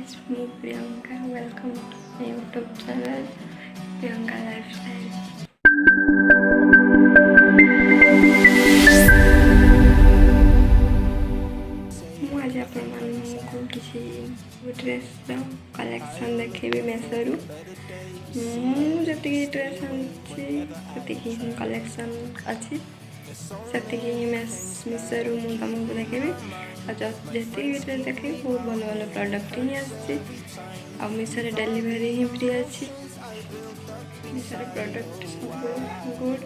guys, I'm Priyanka. Welcome to my YouTube channel Priyanka Lifestyle. ମୁଁ ଆଜି ଆପଣମାନଙ୍କୁ କିଛି ଡ୍ରେସ୍ର କଲେକ୍ସନ୍ ଦେଖେଇବି ମେସୋରୁ। ମୁଁ ଯେତିକି ଡ୍ରେସ୍ ଆଣିଛି ସେତିକି ହିଁ କଲେକ୍ସନ୍ ଅଛି, ସେତିକି ହିଁ ମେସୋରୁ ମୁଁ ତମକୁ ଦେଖେଇବି। ଆଉ ଯେତିକି ବି ଡ୍ରେସ୍ ଦେଖେଇବି ବହୁତ ଭଲ ଭଲ ପ୍ରଡ଼କ୍ଟ ହିଁ ଆସିଛି। ଆଉ ମିଶୋରେ ଡେଲିଭରି ହିଁ ଫ୍ରି ଅଛି। ମିଶୋର ପ୍ରଡ଼କ୍ଟ ସବୁ ଗୁଡ୍।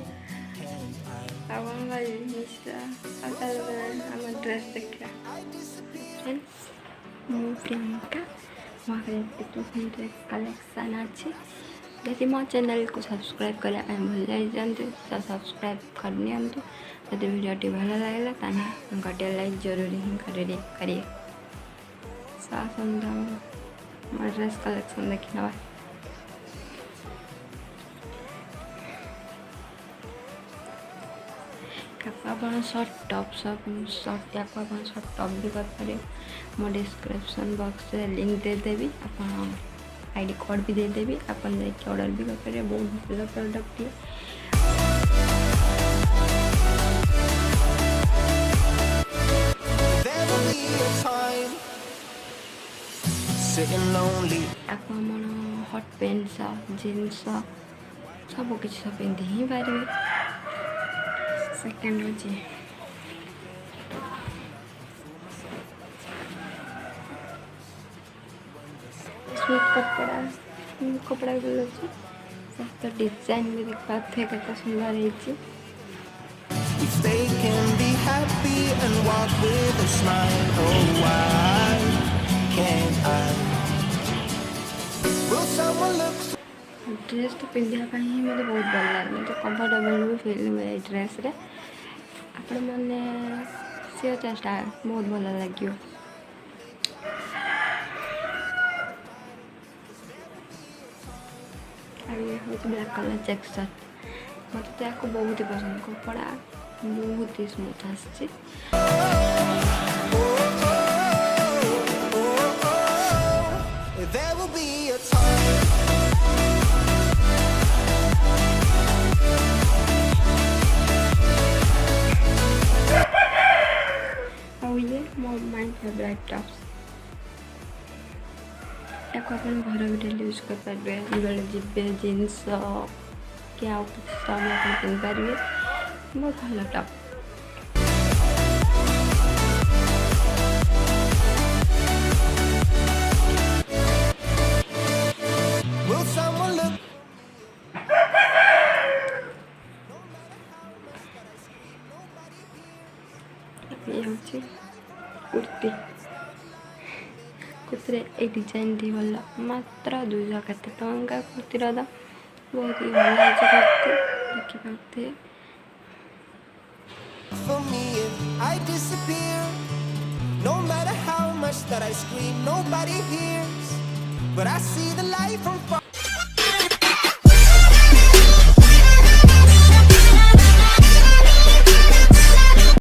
ଆଉ କ'ଣ କହିବି, ମିଶୋ ଆଉ ତାହେଲେ ଆମ ଡ୍ରେସ୍ ଦେଖିବା। ଫ୍ରେଣ୍ଡସ୍, ମୁଁ ପ୍ରିୟଙ୍କା, ମୋ ପାଖରେ ଏତିକି ଡ୍ରେସ୍ କଲେକ୍ସନ୍ ଅଛି। ଯଦି ମୋ ଚ୍ୟାନେଲକୁ ସବସ୍କ୍ରାଇବ୍ କରିବା ପାଇଁ ଭୁଲି ଯାଇଛନ୍ତି ତ ସବସ୍କ୍ରାଇବ୍ କରିନିଅନ୍ତୁ। ଯଦି ଭିଡ଼ିଓଟି ଭଲ ଲାଗିଲା ତାହେଲେ ଗୋଟେ ଲାଇକ୍ ଜରୁରୀ ହିଁ କରିବେ। ଆସନ୍ତୁ ମୋ ଡ୍ରେସ୍ କଲେକ୍ସନ୍ ଦେଖି ନେବା। ଆପଣ ସର୍ଟ ଟପ୍ ୟାକୁ ଆପଣ ସର୍ଟ ଟପ୍ ବି କରିପାରିବେ। ମୋ ଡିସ୍କ୍ରିପ୍ସନ୍ ବକ୍ସରେ ଲିଙ୍କ୍ ଦେଇଦେବି, ଆପଣ ଆଇଡ଼ି କୋଡ଼୍ ବି ଦେଇଦେବି, ଆପଣ ଯାଇକି ଅର୍ଡ଼ର୍ ବି କରିପାରିବେ। ବହୁତ ଭଲ ପ୍ରଡ଼କ୍ଟଟିଏ। ୟାକୁ ଆମର ହଟ୍ ପ୍ୟାଣ୍ଟ ଜିନ୍ସ ସବୁକିଛି ପିନ୍ଧି ହିଁ ପାରିବେ। ସେକେଣ୍ଡ ହେଉଛି ସ୍ମୁଥ୍ କପଡ଼ା ବି ଅଛି। ତ ଡିଜାଇନ୍ ବି ଦେଖିପାରୁଥିବେ କେତେ ସୁନ୍ଦର ହେଇଛି। ଡ୍ରେସ୍ ତ ପିନ୍ଧିବା ପାଇଁ ହିଁ ମୋତେ ବହୁତ ଭଲ ଲାଗେ। ମୋତେ କମ୍ଫର୍ଟେବଲ୍ ବି ଫିଲ୍ ହୁଏ ଏଇ ଡ୍ରେସ୍ରେ। ଆପଣମାନେ ସିଓର୍ ଚେଷ୍ଟା ବହୁତ ଭଲ ଲାଗିବ। ଆଉ ଇଏ ହେଉଛି ବ୍ଲାକ୍ କଲର୍ ଚେକ୍ ସାର୍ଟ। ମୋତେ ତ ୟାକୁ ବହୁତ ହି ପସନ୍ଦ। କପଡ଼ା ବହୁତ ହି ସ୍ମୁଥ୍ ଆସିଛି। ଆଉ ଇଏ ମାଇ ଫେଭରାଇଟ୍ ଟପ୍ସ। ୟାକୁ ଆପଣ ଘର ବି ଡେଲି ୟୁଜ୍ କରିପାରିବେ। ଯେବେଳେ ଯିବେ ଜିନ୍ସ କି ଆଉ କିଛି ସବୁ ଆପଣ ପିନ୍ଧିପାରିବେ। ବହୁତ ଭଲ ଟପ୍। ଇଏ ହେଉଛି କୁର୍ତ୍ତୀରେ ଏଇ ଡିଜାଇନ୍ଟି ଭଲ। ମାତ୍ର 200 କେତେ ଟଙ୍କା କୁର୍ତ୍ତୀର ଦାମ୍। ବହୁତ ହି ଭଲ ହେଇଛି କୁର୍ତ୍ତୀ, ଦେଖିପାରୁଥିବେ। No matter how much that I scream, nobody hears, but I see the light from far.